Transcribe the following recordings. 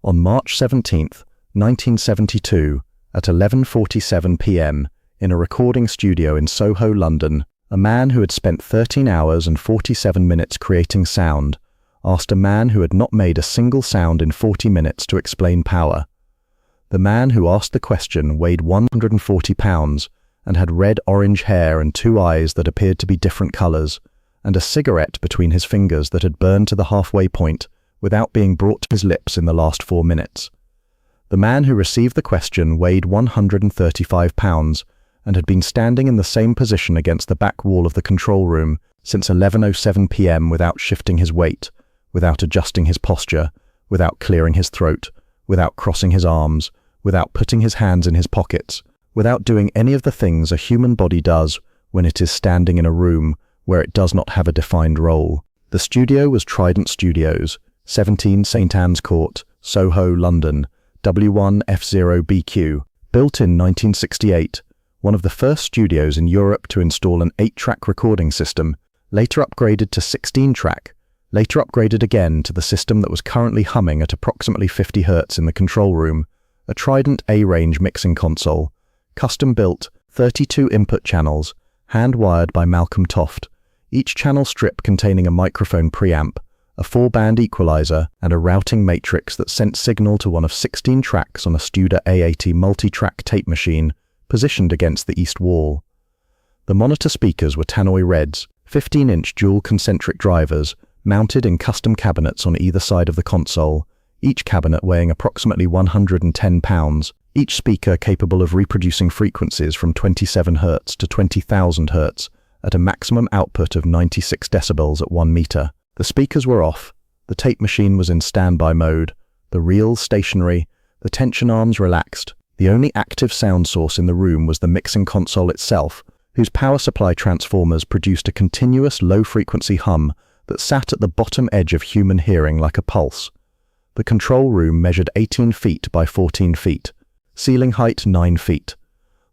On March 17, 1972, at 11:47 p.m., in a recording studio in Soho, London, a man who had spent 13 hours and 47 minutes creating sound asked a man who had not made a single sound in 40 minutes to explain power. The man who asked the question weighed 140 pounds and had red-orange hair and two eyes that appeared to be different colors, and a cigarette between his fingers that had burned to the halfway point without being brought to his lips in the last 4 minutes. The man who received the question weighed 135 pounds and had been standing in the same position against the back wall of the control room since 11:07 p.m. without shifting his weight, without adjusting his posture, without clearing his throat, without crossing his arms, without putting his hands in his pockets, without doing any of the things a human body does when it is standing in a room where it does not have a defined role. The studio was Trident Studios, 17 St Anne's Court, Soho, London, W1F0BQ, built in 1968, one of the first studios in Europe to install an 8-track recording system, later upgraded to 16-track, later upgraded again to the system that was currently humming at approximately 50 Hz in the control room, a Trident A-range mixing console, custom-built, 32 input channels, hand-wired by Malcolm Toft, each channel strip containing a microphone preamp, a 4-band equalizer, and a routing matrix that sent signal to one of 16 tracks on a Studer A80 multi-track tape machine positioned against the east wall. The monitor speakers were Tannoy Reds, 15-inch dual concentric drivers, mounted in custom cabinets on either side of the console, each cabinet weighing approximately 110 pounds, each speaker capable of reproducing frequencies from 27 Hz to 20,000 Hz at a maximum output of 96 decibels at 1 meter. The speakers were off, the tape machine was in standby mode, the reels stationary, the tension arms relaxed. The only active sound source in the room was the mixing console itself, whose power supply transformers produced a continuous low-frequency hum that sat at the bottom edge of human hearing like a pulse. The control room measured 18 feet by 14 feet, ceiling height 9 feet.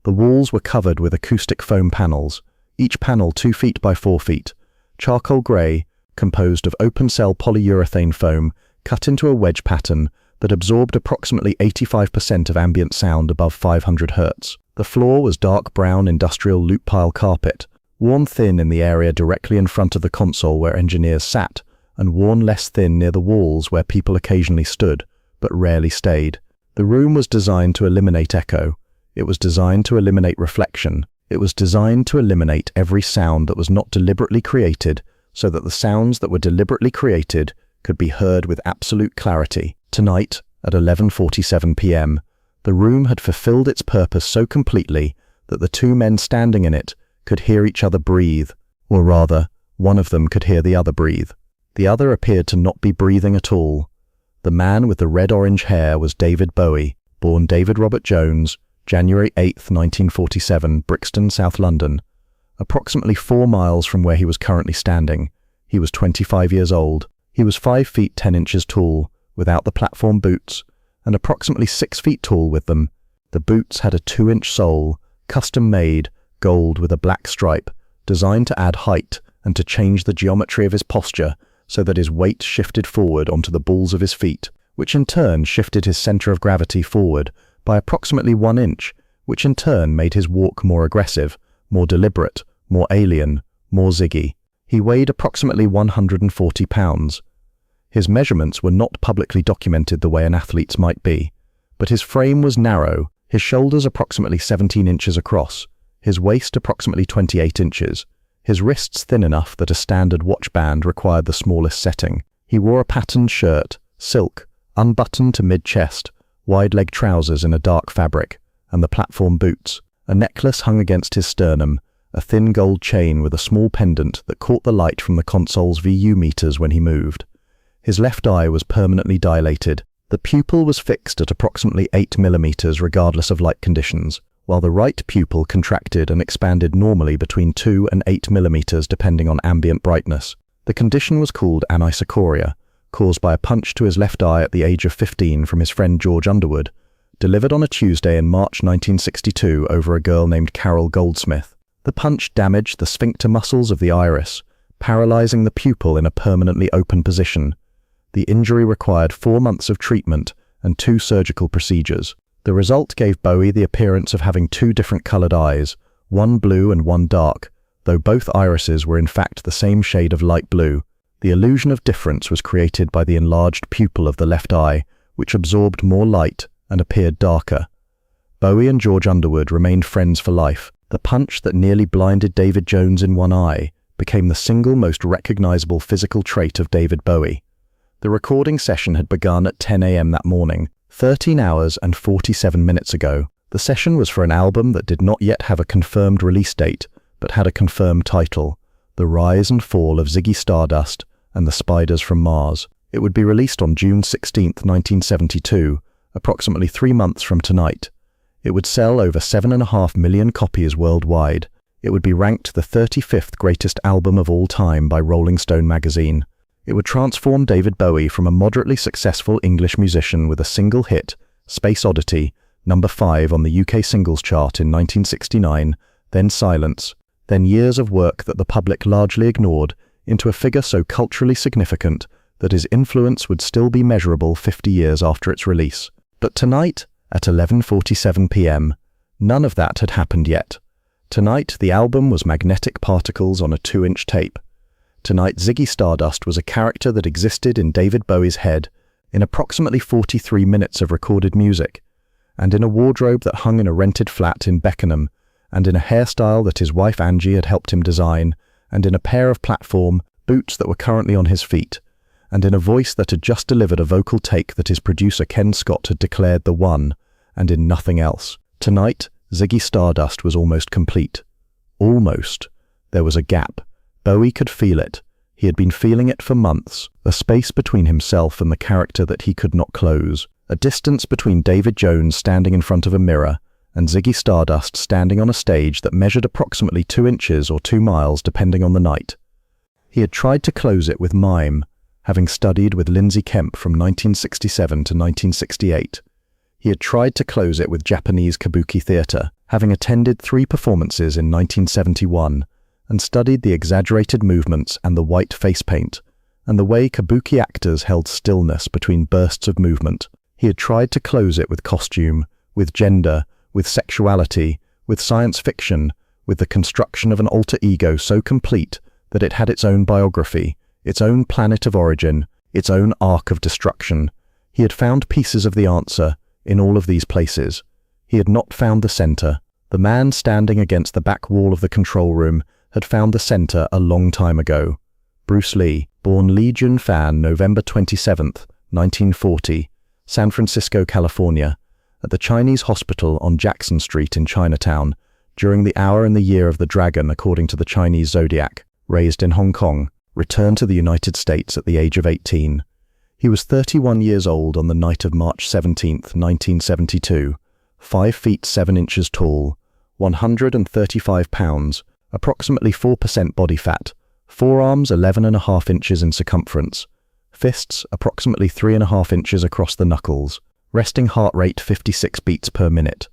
The walls were covered with acoustic foam panels, each panel 2 feet by 4 feet, charcoal grey, composed of open-cell polyurethane foam cut into a wedge pattern that absorbed approximately 85% of ambient sound above 500 Hz. The floor was dark brown industrial loop pile carpet, worn thin in the area directly in front of the console where engineers sat, and worn less thin near the walls where people occasionally stood, but rarely stayed. The room was designed to eliminate echo. It was designed to eliminate reflection. It was designed to eliminate every sound that was not deliberately created, so that the sounds that were deliberately created could be heard with absolute clarity. Tonight, at 11:47 p.m., the room had fulfilled its purpose so completely that the two men standing in it could hear each other breathe, or rather, one of them could hear the other breathe. The other appeared to not be breathing at all. The man with the red-orange hair was David Bowie, born David Robert Jones, January 8, 1947, Brixton, South London. Approximately 4 miles from where he was currently standing. He was 25 years old. He was 5 feet 10 inches tall, without the platform boots, and approximately 6 feet tall with them. The boots had a 2-inch sole, custom-made, gold with a black stripe, designed to add height and to change the geometry of his posture so that his weight shifted forward onto the balls of his feet, which in turn shifted his center of gravity forward by approximately 1 inch, which in turn made his walk more aggressive, more deliberate, more alien, more Ziggy. He weighed approximately 140 pounds. His measurements were not publicly documented the way an athlete's might be, but his frame was narrow, his shoulders approximately 17 inches across, his waist approximately 28 inches, his wrists thin enough that a standard watch band required the smallest setting. He wore a patterned shirt, silk, unbuttoned to mid-chest, wide-leg trousers in a dark fabric, and the platform boots. A necklace hung against his sternum, a thin gold chain with a small pendant that caught the light from the console's VU meters when he moved. His left eye was permanently dilated. The pupil was fixed at approximately 8 millimeters regardless of light conditions, while the right pupil contracted and expanded normally between 2 and 8 millimeters depending on ambient brightness. The condition was called anisocoria, caused by a punch to his left eye at the age of 15 from his friend George Underwood, delivered on a Tuesday in March 1962 over a girl named Carol Goldsmith. The punch damaged the sphincter muscles of the iris, paralyzing the pupil in a permanently open position. The injury required 4 months of treatment and 2 surgical procedures. The result gave Bowie the appearance of having 2 different colored eyes, one blue and one dark, though both irises were in fact the same shade of light blue. The illusion of difference was created by the enlarged pupil of the left eye, which absorbed more light and appeared darker. Bowie and George Underwood remained friends for life. The punch that nearly blinded David Jones in one eye became the single most recognizable physical trait of David Bowie. The recording session had begun at 10 a.m. that morning, 13 hours and 47 minutes ago. The session was for an album that did not yet have a confirmed release date, but had a confirmed title, The Rise and Fall of Ziggy Stardust and the Spiders from Mars. It would be released on June 16, 1972, approximately 3 months from tonight. It would sell over 7.5 million copies worldwide. It would be ranked the 35th greatest album of all time by Rolling Stone magazine. It would transform David Bowie from a moderately successful English musician with a single hit, Space Oddity, number 5 on the UK singles chart in 1969, then silence, then years of work that the public largely ignored, into a figure so culturally significant that his influence would still be measurable 50 years after its release. But tonight, at 11:47 p.m., none of that had happened yet. Tonight, the album was magnetic particles on a 2-inch tape. Tonight, Ziggy Stardust was a character that existed in David Bowie's head in approximately 43 minutes of recorded music, and in a wardrobe that hung in a rented flat in Beckenham, and in a hairstyle that his wife Angie had helped him design, and in a pair of platform boots that were currently on his feet, and in a voice that had just delivered a vocal take that his producer Ken Scott had declared the one, and in nothing else. Tonight, Ziggy Stardust was almost complete. Almost. There was a gap. Bowie could feel it. He had been feeling it for months, a space between himself and the character that he could not close, a distance between David Jones standing in front of a mirror and Ziggy Stardust standing on a stage that measured approximately 2 inches or 2 miles depending on the night. He had tried to close it with mime, having studied with Lindsay Kemp from 1967 to 1968. He had tried to close it with Japanese kabuki theatre, having attended 3 performances in 1971, and studied the exaggerated movements and the white face paint, and the way kabuki actors held stillness between bursts of movement. He had tried to close it with costume, with gender, with sexuality, with science fiction, with the construction of an alter ego so complete that it had its own biography, its own planet of origin, its own arc of destruction. He had found pieces of the answer in all of these places. He had not found the center. The man standing against the back wall of the control room had found the center a long time ago. Bruce Lee, born Lee Jun-fan, November 27, 1940, San Francisco, California, at the Chinese hospital on Jackson Street in Chinatown, during the hour in the year of the dragon according to the Chinese zodiac, raised in Hong Kong, returned to the United States at the age of 18. He was 31 years old on the night of March 17, 1972, 5 feet 7 inches tall, 135 pounds, approximately 4% body fat, forearms 11.5 inches in circumference, fists approximately 3.5 inches across the knuckles, resting heart rate 56 beats per minute,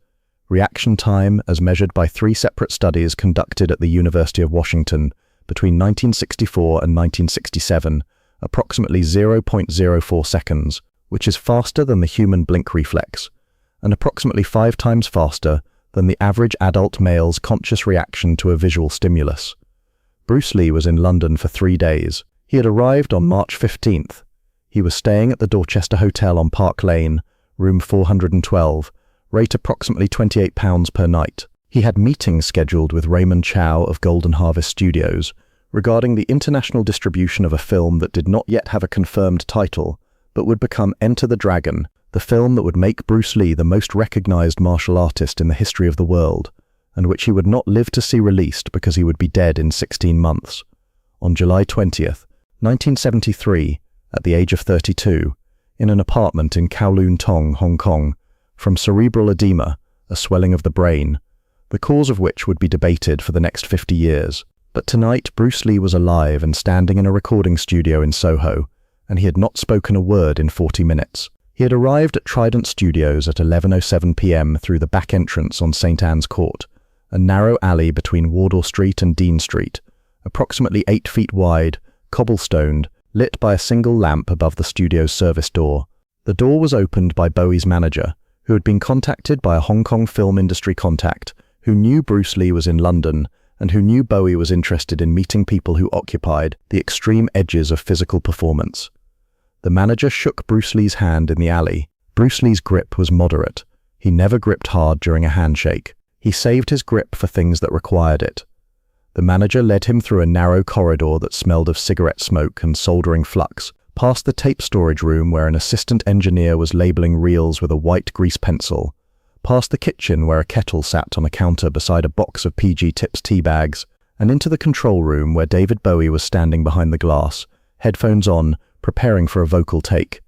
reaction time as measured by 3 separate studies conducted at the University of Washington between 1964 and 1967, approximately 0.04 seconds, which is faster than the human blink reflex, and approximately 5 times faster than the average adult male's conscious reaction to a visual stimulus. Bruce Lee was in London for 3 days. He had arrived on March 15th. He was staying at the Dorchester Hotel on Park Lane, room 412, rate approximately £28 per night. He had meetings scheduled with Raymond Chow of Golden Harvest Studios regarding the international distribution of a film that did not yet have a confirmed title, but would become Enter the Dragon, the film that would make Bruce Lee the most recognized martial artist in the history of the world, and which he would not live to see released because he would be dead in 16 months. On July 20th, 1973, at the age of 32, in an apartment in Kowloon Tong, Hong Kong, from cerebral edema, a swelling of the brain, the cause of which would be debated for the next 50 years. But tonight Bruce Lee was alive and standing in a recording studio in Soho, and he had not spoken a word in 40 minutes. He had arrived at Trident Studios at 11:07 p.m. through the back entrance on St. Anne's Court, a narrow alley between Wardour Street and Dean Street, approximately 8 feet wide, cobblestoned, lit by a single lamp above the studio's service door. The door was opened by Bowie's manager, who had been contacted by a Hong Kong film industry contact who knew Bruce Lee was in London and who knew Bowie was interested in meeting people who occupied the extreme edges of physical performance. The manager shook Bruce Lee's hand in the alley. Bruce Lee's grip was moderate. He never gripped hard during a handshake. He saved his grip for things that required it. The manager led him through a narrow corridor that smelled of cigarette smoke and soldering flux, past the tape storage room where an assistant engineer was labeling reels with a white grease pencil, past the kitchen where a kettle sat on a counter beside a box of PG Tips tea bags, and into the control room where David Bowie was standing behind the glass, headphones on, preparing for a vocal take.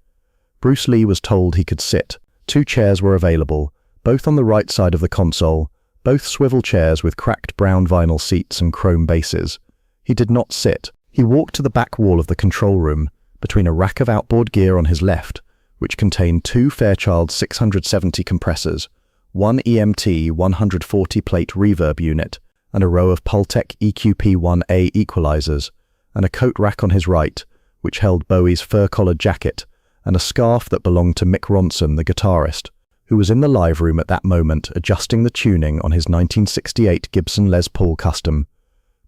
Bruce Lee was told he could sit. 2 chairs were available, both on the right side of the console, both swivel chairs with cracked brown vinyl seats and chrome bases. He did not sit. He walked to the back wall of the control room, between a rack of outboard gear on his left, which contained 2 Fairchild 670 compressors, 1 EMT 140 plate reverb unit, and a row of Pultec EQP-1A equalizers, and a coat rack on his right, which held Bowie's fur-collared jacket, and a scarf that belonged to Mick Ronson, the guitarist, who was in the live room at that moment adjusting the tuning on his 1968 Gibson Les Paul Custom.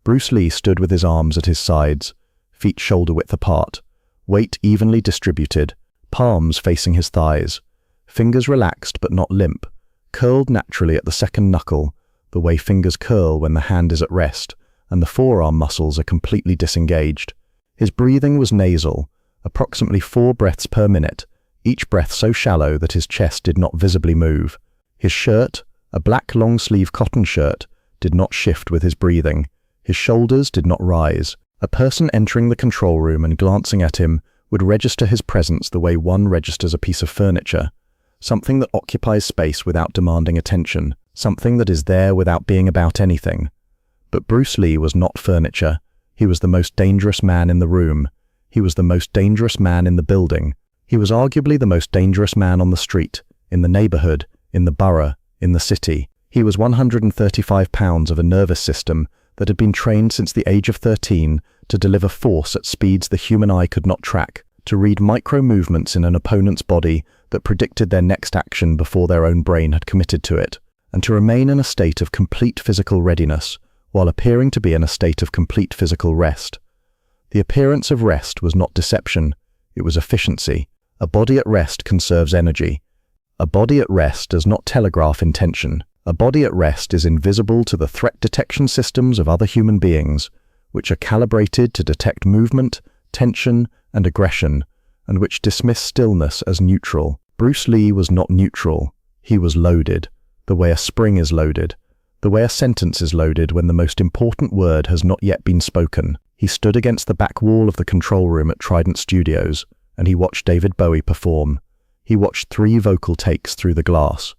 Bruce Lee stood with his arms at his sides, feet shoulder-width apart, weight evenly distributed, palms facing his thighs, fingers relaxed but not limp, curled naturally at the second knuckle, the way fingers curl when the hand is at rest and the forearm muscles are completely disengaged. His breathing was nasal, approximately 4 breaths per minute, each breath so shallow that his chest did not visibly move. His shirt, a black long-sleeve cotton shirt, did not shift with his breathing. His shoulders did not rise. A person entering the control room and glancing at him would register his presence the way one registers a piece of furniture, something that occupies space without demanding attention, something that is there without being about anything. But Bruce Lee was not furniture. He was the most dangerous man in the room. He was the most dangerous man in the building. He was arguably the most dangerous man on the street, in the neighborhood, in the borough, in the city. He was 135 pounds of a nervous system that had been trained since the age of 13 to deliver force at speeds the human eye could not track, to read micro-movements in an opponent's body that predicted their next action before their own brain had committed to it, and to remain in a state of complete physical readiness, while appearing to be in a state of complete physical rest. The appearance of rest was not deception, it was efficiency. A body at rest conserves energy. A body at rest does not telegraph intention. A body at rest is invisible to the threat detection systems of other human beings, which are calibrated to detect movement, tension, and aggression, and which dismiss stillness as neutral. Bruce Lee was not neutral. He was loaded, the way a spring is loaded, the way a sentence is loaded when the most important word has not yet been spoken. He stood against the back wall of the control room at Trident Studios, and he watched David Bowie perform. He watched 3 vocal takes through the glass.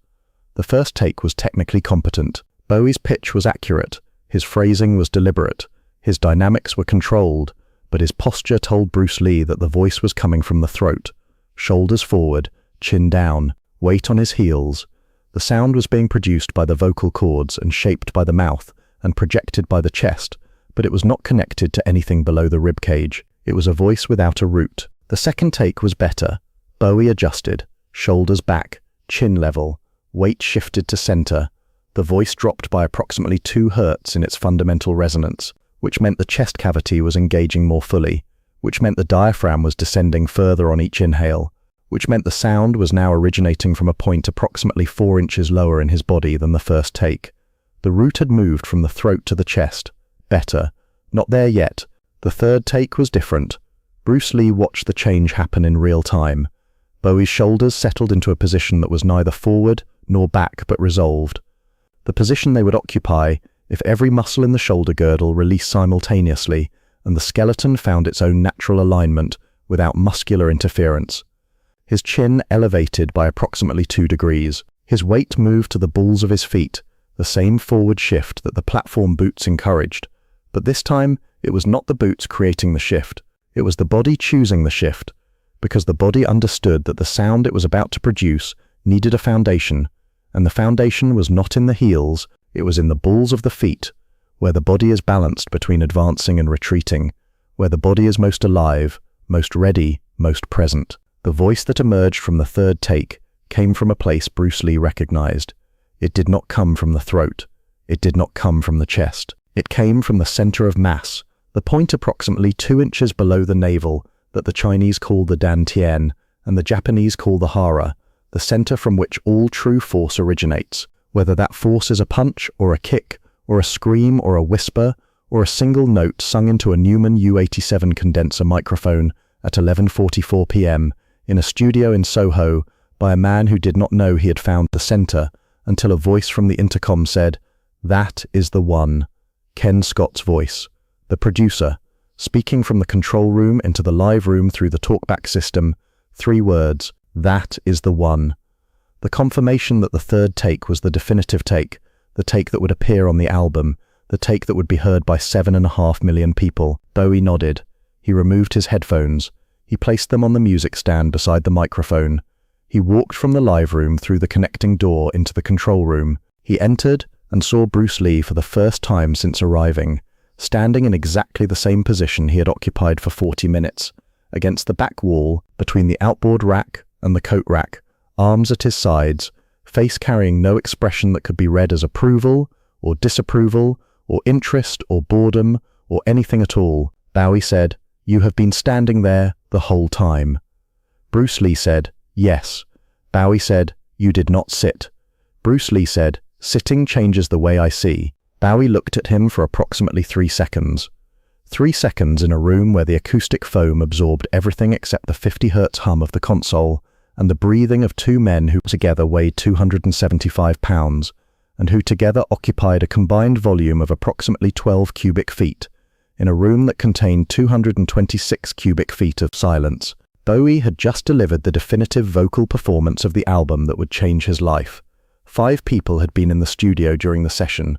The first take was technically competent. Bowie's pitch was accurate, his phrasing was deliberate, his dynamics were controlled, but his posture told Bruce Lee that the voice was coming from the throat, shoulders forward, chin down, weight on his heels. The sound was being produced by the vocal cords and shaped by the mouth and projected by the chest, but it was not connected to anything below the rib cage. It was a voice without a root. The second take was better. Bowie adjusted, shoulders back, chin level, weight shifted to center. The voice dropped by approximately 2 hertz in its fundamental resonance, which meant the chest cavity was engaging more fully, which meant the diaphragm was descending further on each inhale, which meant the sound was now originating from a point approximately 4 inches lower in his body than the first take. The root had moved from the throat to the chest. Better. Not there yet. The third take was different. Bruce Lee watched the change happen in real time. Bowie's shoulders settled into a position that was neither forward nor back but resolved. The position they would occupy if every muscle in the shoulder girdle released simultaneously and the skeleton found its own natural alignment without muscular interference. His chin elevated by approximately 2 degrees. His weight moved to the balls of his feet, the same forward shift that the platform boots encouraged. But this time, it was not the boots creating the shift. It was the body choosing the shift, because the body understood that the sound it was about to produce needed a foundation, and the foundation was not in the heels, it was in the balls of the feet, where the body is balanced between advancing and retreating, where the body is most alive, most ready, most present. The voice that emerged from the third take came from a place Bruce Lee recognized. It did not come from the throat. It did not come from the chest. It came from the center of mass, the point approximately 2 inches below the navel that the Chinese call the dantian and the Japanese call the hara, the center from which all true force originates, whether that force is a punch or a kick or a scream or a whisper or a single note sung into a Neumann U87 condenser microphone at 11:44 p.m. in a studio in Soho by a man who did not know he had found the center until a voice from the intercom said, "That is the one." Ken Scott's voice, the producer, speaking from the control room into the live room through the talkback system, 3 words, "That is the one." The confirmation that the third take was the definitive take, the take that would appear on the album, the take that would be heard by 7.5 million people. Bowie nodded. He removed his headphones. He placed them on the music stand beside the microphone. He walked from the live room through the connecting door into the control room. He entered and saw Bruce Lee for the first time since arriving, standing in exactly the same position he had occupied for 40 minutes, against the back wall between the outboard rack and the coat rack, arms at his sides, face carrying no expression that could be read as approval or disapproval or interest or boredom or anything at all. Bowie said, "You have been standing there the whole time." Bruce Lee said, "Yes." Bowie said, "You did not sit." Bruce Lee said, "Sitting changes the way I see." Bowie looked at him for approximately 3 seconds. 3 seconds in a room where the acoustic foam absorbed everything except the 50 Hz hum of the console and the breathing of 2 men who together weighed 275 pounds and who together occupied a combined volume of approximately 12 cubic feet, in a room that contained 226 cubic feet of silence. Bowie had just delivered the definitive vocal performance of the album that would change his life. 5 people had been in the studio during the session.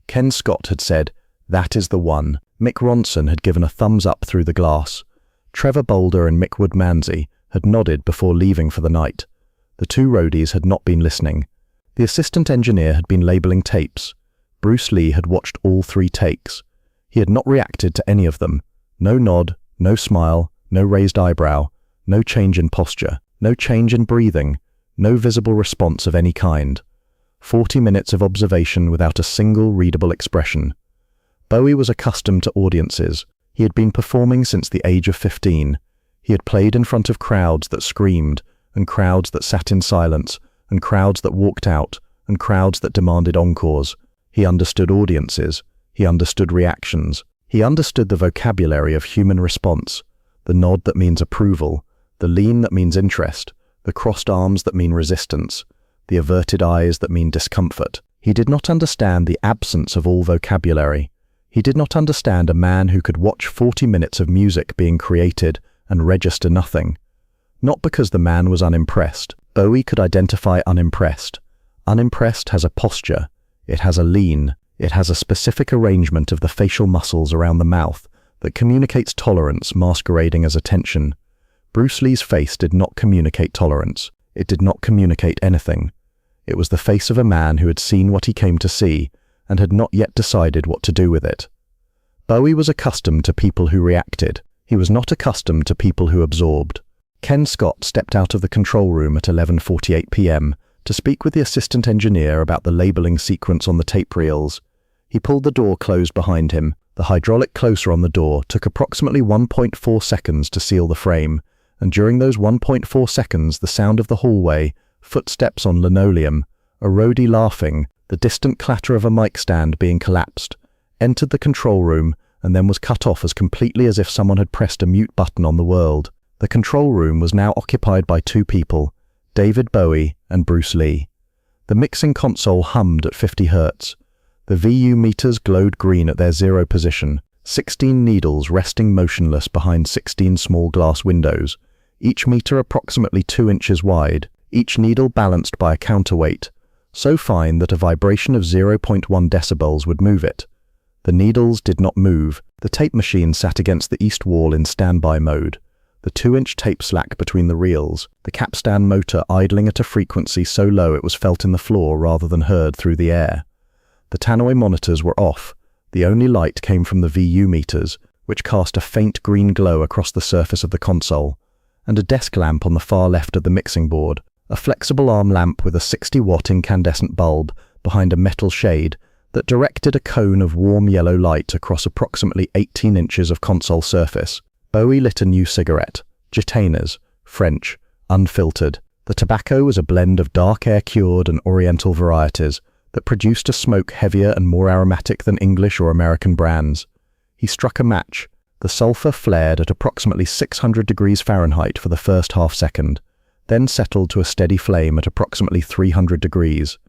Ken Scott had said, "That is the one." Mick Ronson had given a thumbs up through the glass. Trevor Bolder and Mick Woodmansey had nodded before leaving for the night. The 2 roadies had not been listening. The assistant engineer had been labeling tapes. Bruce Lee had watched all 3 takes. He had not reacted to any of them. No nod, no smile, no raised eyebrow, no change in posture, no change in breathing, no visible response of any kind. 40 minutes of observation without a single readable expression. Bowie was accustomed to audiences. He had been performing since the age of 15. He had played in front of crowds that screamed, and crowds that sat in silence, and crowds that walked out, and crowds that demanded encores. He understood audiences. He understood reactions. He understood the vocabulary of human response, the nod that means approval, the lean that means interest, the crossed arms that mean resistance, the averted eyes that mean discomfort. He did not understand the absence of all vocabulary. He did not understand a man who could watch 40 minutes of music being created and register nothing. Not because the man was unimpressed. Bowie could identify unimpressed. Unimpressed has a posture. It has a lean. It has a specific arrangement of the facial muscles around the mouth that communicates tolerance masquerading as attention. Bruce Lee's face did not communicate tolerance. It did not communicate anything. It was the face of a man who had seen what he came to see and had not yet decided what to do with it. Bowie was accustomed to people who reacted. He was not accustomed to people who absorbed. Ken Scott stepped out of the control room at 11:48 p.m. to speak with the assistant engineer about the labeling sequence on the tape reels. He pulled the door closed behind him. The hydraulic closer on the door took approximately 1.4 seconds to seal the frame, and during those 1.4 seconds the sound of the hallway, footsteps on linoleum, a roadie laughing, the distant clatter of a mic stand being collapsed, entered the control room and then was cut off as completely as if someone had pressed a mute button on the world. The control room was now occupied by 2 people, David Bowie and Bruce Lee. The mixing console hummed at 50 Hz. The VU meters glowed green at their 0 position, 16 needles resting motionless behind 16 small glass windows, each meter approximately 2 inches wide, each needle balanced by a counterweight, so fine that a vibration of 0.1 decibels would move it. The needles did not move. The tape machine sat against the east wall in standby mode, the 2-inch tape slack between the reels, the capstan motor idling at a frequency so low it was felt in the floor rather than heard through the air. The tannoy monitors were off. The only light came from the VU meters, which cast a faint green glow across the surface of the console, and a desk lamp on the far left of the mixing board, a flexible arm lamp with a 60-watt incandescent bulb behind a metal shade that directed a cone of warm yellow light across approximately 18 inches of console surface. Bowie lit a new cigarette, Gitanas, French, unfiltered. The tobacco was a blend of dark air-cured and oriental varieties that produced a smoke heavier and more aromatic than English or American brands. He struck a match. The sulfur flared at approximately 600 degrees Fahrenheit for the first half-second, then settled to a steady flame at approximately 300 degrees.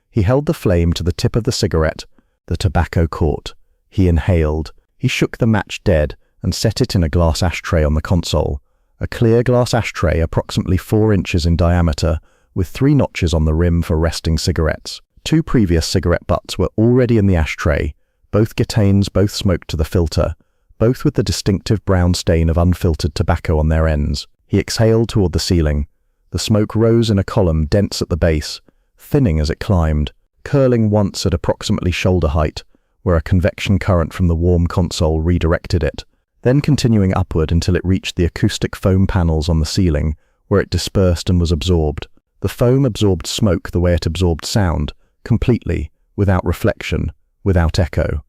He held the flame to the tip of the cigarette. The tobacco caught. He inhaled. He shook the match dead and set it in a glass ashtray on the console, a clear glass ashtray approximately 4 inches in diameter with 3 notches on the rim for resting cigarettes. 2 previous cigarette butts were already in the ashtray, both Gitanes, both smoked to the filter, both with the distinctive brown stain of unfiltered tobacco on their ends. He exhaled toward the ceiling. The smoke rose in a column dense at the base, thinning as it climbed, curling once at approximately shoulder height, where a convection current from the warm console redirected it, then continuing upward until it reached the acoustic foam panels on the ceiling, where it dispersed and was absorbed. The foam absorbed smoke the way it absorbed sound, completely, without reflection, without echo.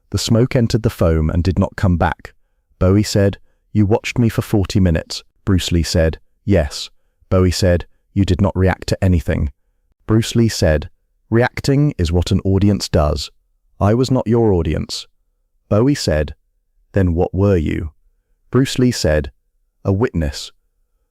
The smoke entered the foam and did not come back. Bowie said, "You watched me for 40 minutes. Bruce Lee said, "Yes." Bowie said, "You did not react to anything." Bruce Lee said, "Reacting is what an audience does. I was not your audience." Bowie said, "Then what were you?" Bruce Lee said, "A witness."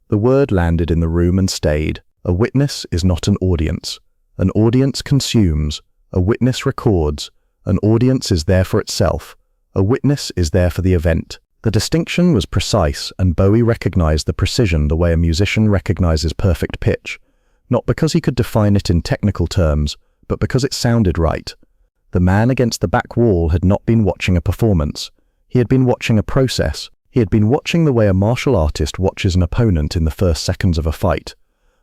The word landed in the room and stayed. A witness is not an audience. An audience consumes. A witness records. An audience is there for itself. A witness is there for the event. The distinction was precise, and Bowie recognized the precision the way a musician recognizes perfect pitch, not because he could define it in technical terms, but because it sounded right. The man against the back wall had not been watching a performance. He had been watching a process. He had been watching the way a martial artist watches an opponent in the first seconds of a fight,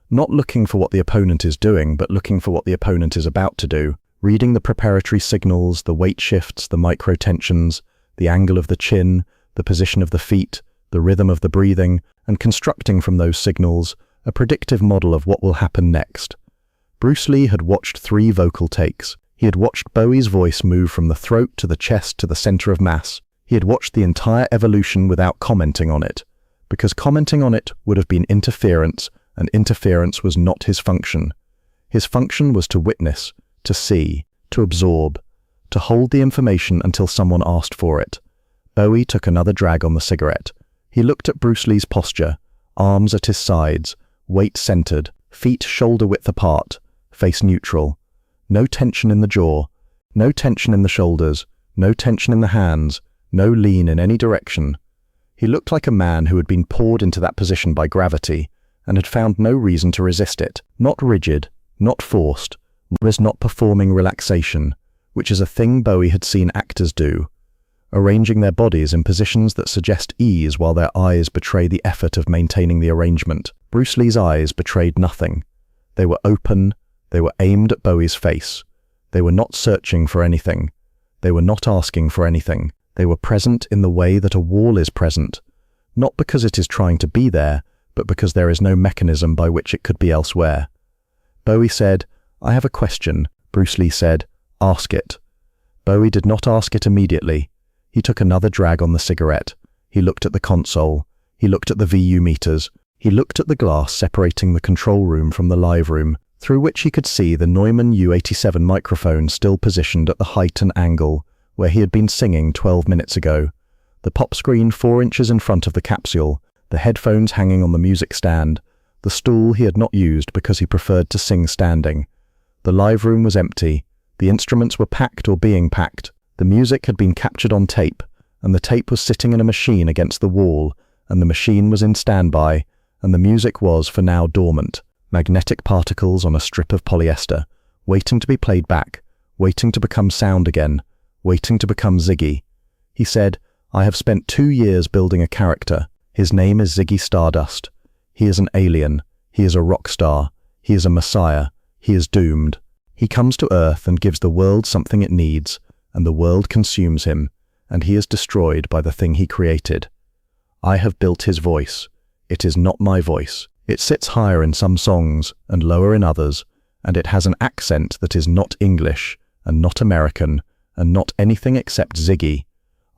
not looking for what the opponent is doing, but looking for what the opponent is about to do, reading the preparatory signals, the weight shifts, the micro-tensions, the angle of the chin, the position of the feet, the rhythm of the breathing, and constructing from those signals a predictive model of what will happen next. Bruce Lee had watched 3 vocal takes. He had watched Bowie's voice move from the throat to the chest to the center of mass. He had watched the entire evolution without commenting on it, because commenting on it would have been interference, and interference was not his function. His function was to witness, to see, to absorb, to hold the information until someone asked for it. Bowie took another drag on the cigarette. He looked at Bruce Lee's posture, arms at his sides, weight centered, feet shoulder-width apart, face neutral. No tension in the jaw, no tension in the shoulders, no tension in the hands, no lean in any direction. He looked like a man who had been poured into that position by gravity and had found no reason to resist it. Not rigid, not forced, was not performing relaxation, which is a thing Bowie had seen actors do, arranging their bodies in positions that suggest ease while their eyes betray the effort of maintaining the arrangement. Bruce Lee's eyes betrayed nothing. They were open, they were aimed at Bowie's face. They were not searching for anything. They were not asking for anything. They were present in the way that a wall is present, not because it is trying to be there, but because there is no mechanism by which it could be elsewhere. Bowie said, "I have a question." Bruce Lee said, "Ask it." Bowie did not ask it immediately. He took another drag on the cigarette. He looked at the console. He looked at the VU meters. He looked at the glass separating the control room from the live room, through which he could see the Neumann U87 microphone still positioned at the height and angle where he had been singing 12 minutes ago, the pop screen 4 inches in front of the capsule, the headphones hanging on the music stand, the stool he had not used because he preferred to sing standing. The live room was empty. The instruments were packed or being packed. The music had been captured on tape, and the tape was sitting in a machine against the wall, and the machine was in standby, and the music was, for now, dormant, magnetic particles on a strip of polyester, waiting to be played back, waiting to become sound again, waiting to become Ziggy. He said, "I have spent 2 years building a character. His name is Ziggy Stardust. He is an alien. He is a rock star. He is a messiah. He is doomed. He comes to Earth and gives the world something it needs, and the world consumes him, and he is destroyed by the thing he created. I have built his voice. It is not my voice. It sits higher in some songs and lower in others, and it has an accent that is not English and not American and not anything except Ziggy.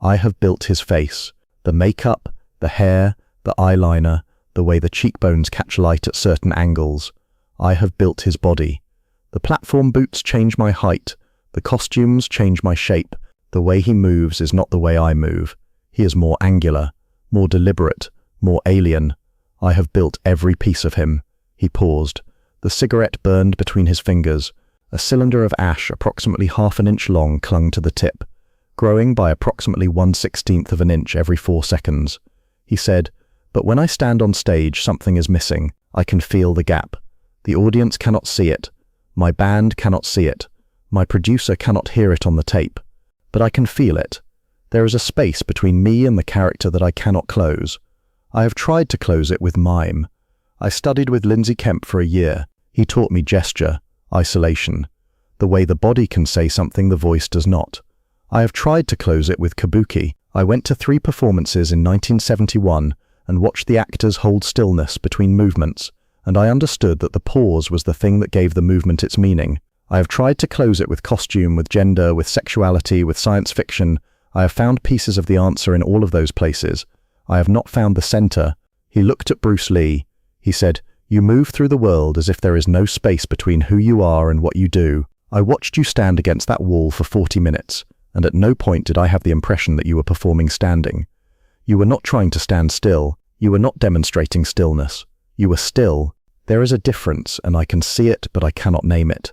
I have built his face. The makeup, the hair, the eyeliner, the way the cheekbones catch light at certain angles. I have built his body. The platform boots change my height. The costumes change my shape. The way he moves is not the way I move. He is more angular, more deliberate, more alien. I have built every piece of him. He paused. The cigarette burned between his fingers. A cylinder of ash approximately half an inch long clung to the tip, growing by approximately 1/16 of an inch every 4 seconds. He said, "But when I stand on stage, something is missing. I can feel the gap. The audience cannot see it. My band cannot see it. My producer cannot hear it on the tape. But I can feel it. There is a space between me and the character that I cannot close. I have tried to close it with mime. I studied with Lindsay Kemp for a year. He taught me gesture, isolation, the way the body can say something the voice does not. I have tried to close it with kabuki. I went to 3 performances in 1971 and watched the actors hold stillness between movements, and I understood that the pause was the thing that gave the movement its meaning. I have tried to close it with costume, with gender, with sexuality, with science fiction. I have found pieces of the answer in all of those places. I have not found the center." He looked at Bruce Lee. He said, "You move through the world as if there is no space between who you are and what you do. I watched you stand against that wall for 40 minutes, and at no point did I have the impression that you were performing standing. You were not trying to stand still. You were not demonstrating stillness. You were still. There is a difference, and I can see it, but I cannot name it.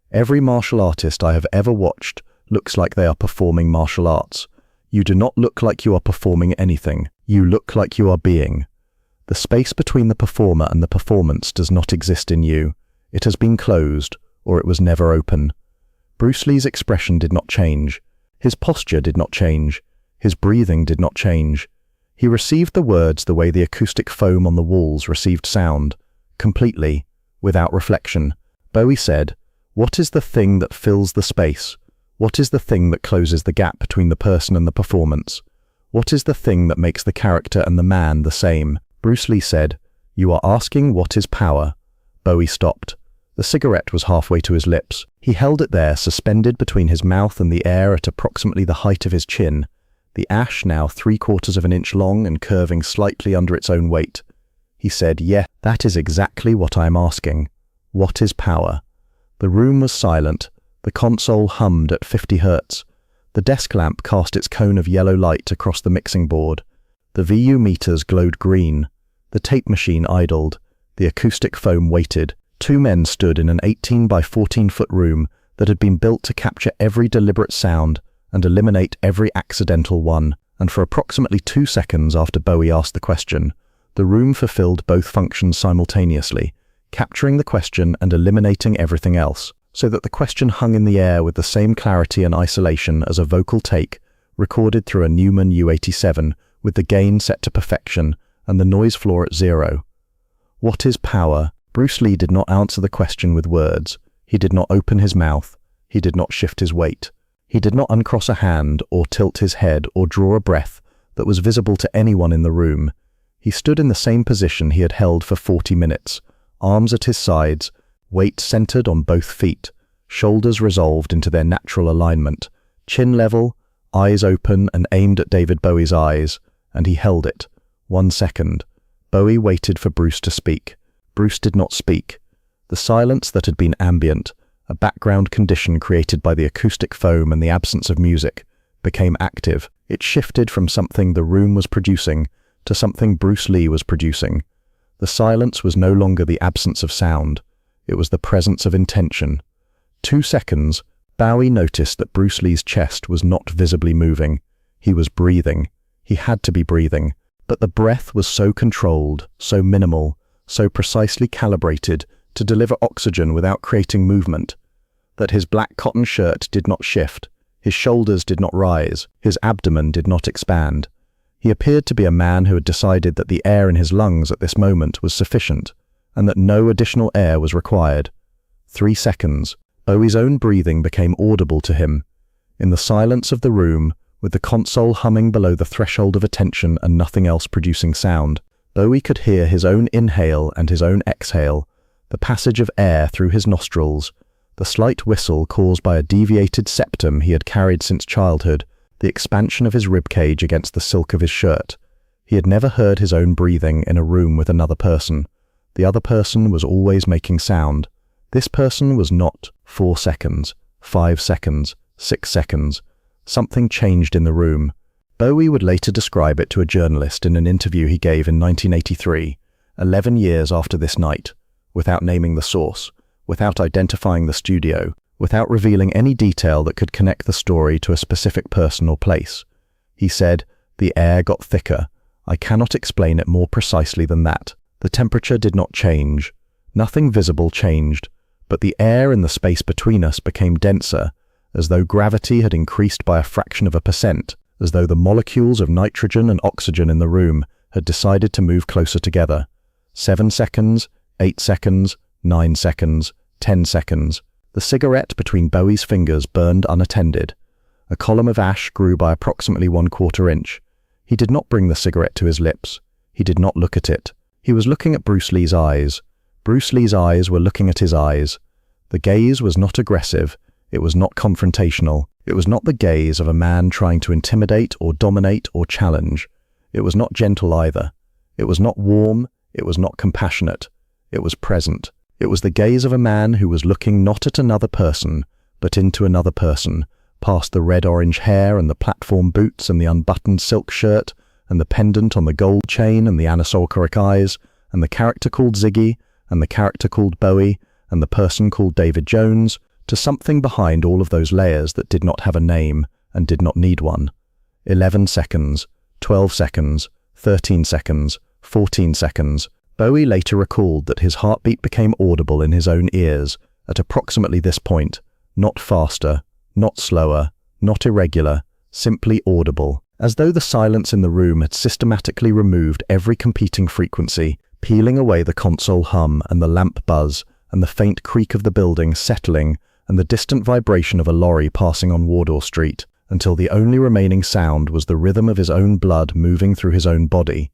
Every martial artist I have ever watched looks like they are performing martial arts. You do not look like you are performing anything. You look like you are being. The space between the performer and the performance does not exist in you. It has been closed, or it was never open." Bruce Lee's expression did not change. His posture did not change. His breathing did not change. He received the words the way the acoustic foam on the walls received sound, completely, without reflection. Bowie said, "What is the thing that fills the space? What is the thing that closes the gap between the person and the performance? What is the thing that makes the character and the man the same?" Bruce Lee said, "You are asking what is power." Bowie stopped. The cigarette was halfway to his lips. He held it there, suspended between his mouth and the air at approximately the height of his chin, the ash now 3/4 of an inch long and curving slightly under its own weight. He said, "Yes, that is exactly what I am asking. What is power?" The room was silent. The console hummed at 50 hertz. The desk lamp cast its cone of yellow light across the mixing board. The VU meters glowed green. The tape machine idled. The acoustic foam waited. 2 men stood in an 18 by 14-foot room that had been built to capture every deliberate sound and eliminate every accidental one. And for approximately 2 seconds after Bowie asked the question, the room fulfilled both functions simultaneously, capturing the question and eliminating everything else, so that the question hung in the air with the same clarity and isolation as a vocal take recorded through a Neumann U87 with the gain set to perfection and the noise floor at 0. What is power? Bruce Lee did not answer the question with words. He did not open his mouth. He did not shift his weight. He did not uncross a hand or tilt his head or draw a breath that was visible to anyone in the room. He stood in the same position he had held for 40 minutes, arms at his sides, weight centered on both feet, shoulders resolved into their natural alignment, chin level, eyes open and aimed at David Bowie's eyes, and he held it. 1 second. Bowie waited for Bruce to speak. Bruce did not speak. The silence that had been ambient, a background condition created by the acoustic foam and the absence of music, became active. It shifted from something the room was producing to something Bruce Lee was producing. The silence was no longer the absence of sound. It was the presence of intention. 2 seconds, Bowie noticed that Bruce Lee's chest was not visibly moving. He was breathing. He had to be breathing. But the breath was so controlled, so minimal, so precisely calibrated to deliver oxygen without creating movement, that his black cotton shirt did not shift, his shoulders did not rise, his abdomen did not expand. He appeared to be a man who had decided that the air in his lungs at this moment was sufficient, and that no additional air was required. 3 seconds. Bowie's own breathing became audible to him. In the silence of the room, with the console humming below the threshold of attention and nothing else producing sound, Bowie could hear his own inhale and his own exhale, the passage of air through his nostrils, the slight whistle caused by a deviated septum he had carried since childhood, the expansion of his ribcage against the silk of his shirt. He had never heard his own breathing in a room with another person. The other person was always making sound. This person was not 4 seconds, 5 seconds, 6 seconds. Something changed in the room. Bowie would later describe it to a journalist in an interview he gave in 1983, 11 years after this night, without naming the source, without identifying the studio, without revealing any detail that could connect the story to a specific person or place. He said, "The air got thicker. I cannot explain it more precisely than that. The temperature did not change. Nothing visible changed, but the air in the space between us became denser, as though gravity had increased by a fraction of a percent, as though the molecules of nitrogen and oxygen in the room had decided to move closer together. 7 seconds, 8 seconds, 9 seconds, 10 seconds. The cigarette between Bowie's fingers burned unattended. A column of ash grew by approximately 1/4 inch. He did not bring the cigarette to his lips. He did not look at it. He was looking at Bruce Lee's eyes. Bruce Lee's eyes were looking at his eyes. The gaze was not aggressive. It was not confrontational. It was not the gaze of a man trying to intimidate or dominate or challenge. It was not gentle either. It was not warm. It was not compassionate. It was present. It was the gaze of a man who was looking not at another person, but into another person, past the red-orange hair and the platform boots and the unbuttoned silk shirt and the pendant on the gold chain and the anisochoric eyes and the character called Ziggy and the character called Bowie and the person called David Jones, to something behind all of those layers that did not have a name and did not need one. 11 seconds, 12 seconds, 13 seconds, 14 seconds. Bowie later recalled that his heartbeat became audible in his own ears at approximately this point, not faster, not slower, not irregular, simply audible, as though the silence in the room had systematically removed every competing frequency, peeling away the console hum and the lamp buzz and the faint creak of the building settling and the distant vibration of a lorry passing on Wardour Street, until the only remaining sound was the rhythm of his own blood moving through his own body.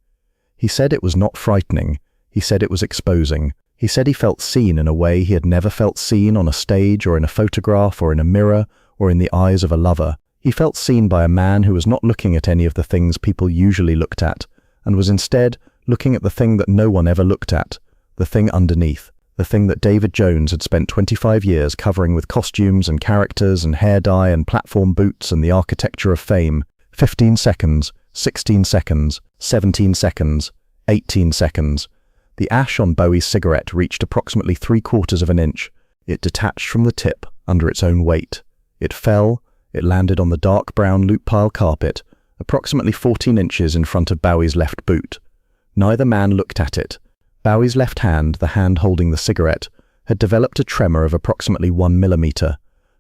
He said it was not frightening. He said it was exposing. He said he felt seen in a way he had never felt seen on a stage or in a photograph or in a mirror or in the eyes of a lover. He felt seen by a man who was not looking at any of the things people usually looked at, and was instead looking at the thing that no one ever looked at, the thing underneath, the thing that David Jones had spent 25 years covering with costumes and characters and hair dye and platform boots and the architecture of fame. 15 seconds, 16 seconds, 17 seconds, 18 seconds. The ash on Bowie's cigarette reached approximately 3/4 of an inch. It detached from the tip under its own weight. It fell. It landed on the dark brown loop pile carpet, approximately 14 inches in front of Bowie's left boot. Neither man looked at it. Bowie's left hand, the hand holding the cigarette, had developed a tremor of approximately 1 millimeter,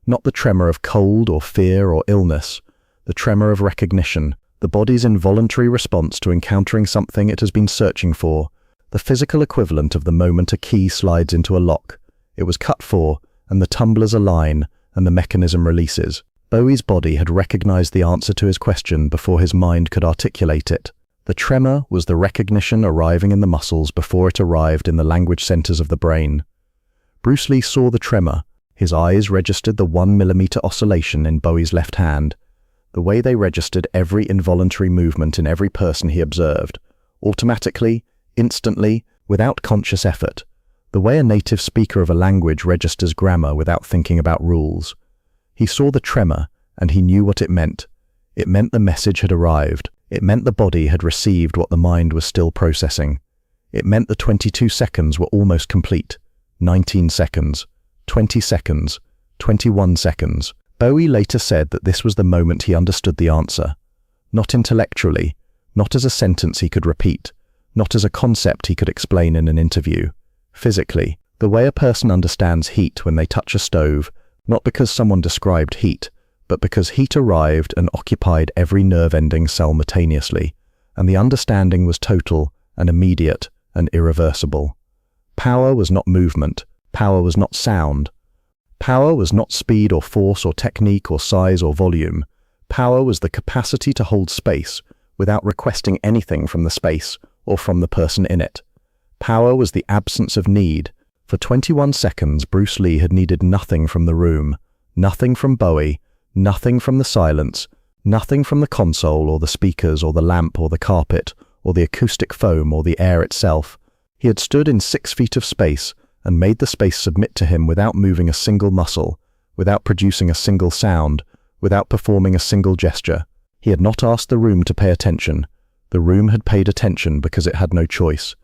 not the tremor of cold or fear or illness, the tremor of recognition, the body's involuntary response to encountering something it has been searching for, the physical equivalent of the moment a key slides into a lock. It was cut for, and the tumblers align, and the mechanism releases. Bowie's body had recognized the answer to his question before his mind could articulate it. The tremor was the recognition arriving in the muscles before it arrived in the language centers of the brain. Bruce Lee saw the tremor. His eyes registered the 1 millimeter oscillation in Bowie's left hand, the way they registered every involuntary movement in every person he observed, automatically, instantly, without conscious effort, the way a native speaker of a language registers grammar without thinking about rules. He saw the tremor, and he knew what it meant. It meant the message had arrived. It meant the body had received what the mind was still processing. It meant the 22 seconds were almost complete. 19 seconds, 20 seconds, 21 seconds. Bowie later said that this was the moment he understood the answer. Not intellectually, not as a sentence he could repeat, not as a concept he could explain in an interview. Physically, the way a person understands heat when they touch a stove, not because someone described heat, but because heat arrived and occupied every nerve-ending simultaneously, and the understanding was total and immediate and irreversible. Power was not movement. Power was not sound. Power was not speed or force or technique or size or volume. Power was the capacity to hold space without requesting anything from the space or from the person in it. Power was the absence of need. For 21 seconds, Bruce Lee had needed nothing from the room, nothing from Bowie, nothing from the silence, nothing from the console or the speakers or the lamp or the carpet or the acoustic foam or the air itself. He had stood in 6 feet of space and made the space submit to him without moving a single muscle, without producing a single sound, without performing a single gesture. He had not asked the room to pay attention. The room had paid attention because it had no choice.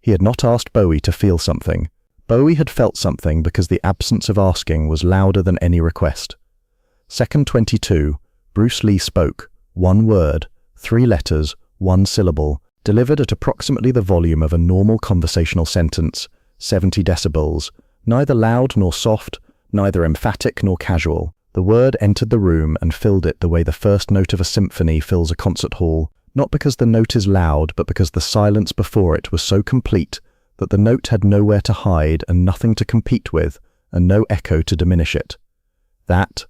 He had not asked Bowie to feel something. Bowie had felt something because the absence of asking was louder than any request. Second 22, Bruce Lee spoke. 1 word, 3 letters, 1 syllable, delivered at approximately the volume of a normal conversational sentence, 70 decibels, neither loud nor soft, neither emphatic nor casual. The word entered the room and filled it the way the first note of a symphony fills a concert hall, not because the note is loud, but because the silence before it was so complete that the note had nowhere to hide and nothing to compete with, and no echo to diminish it. That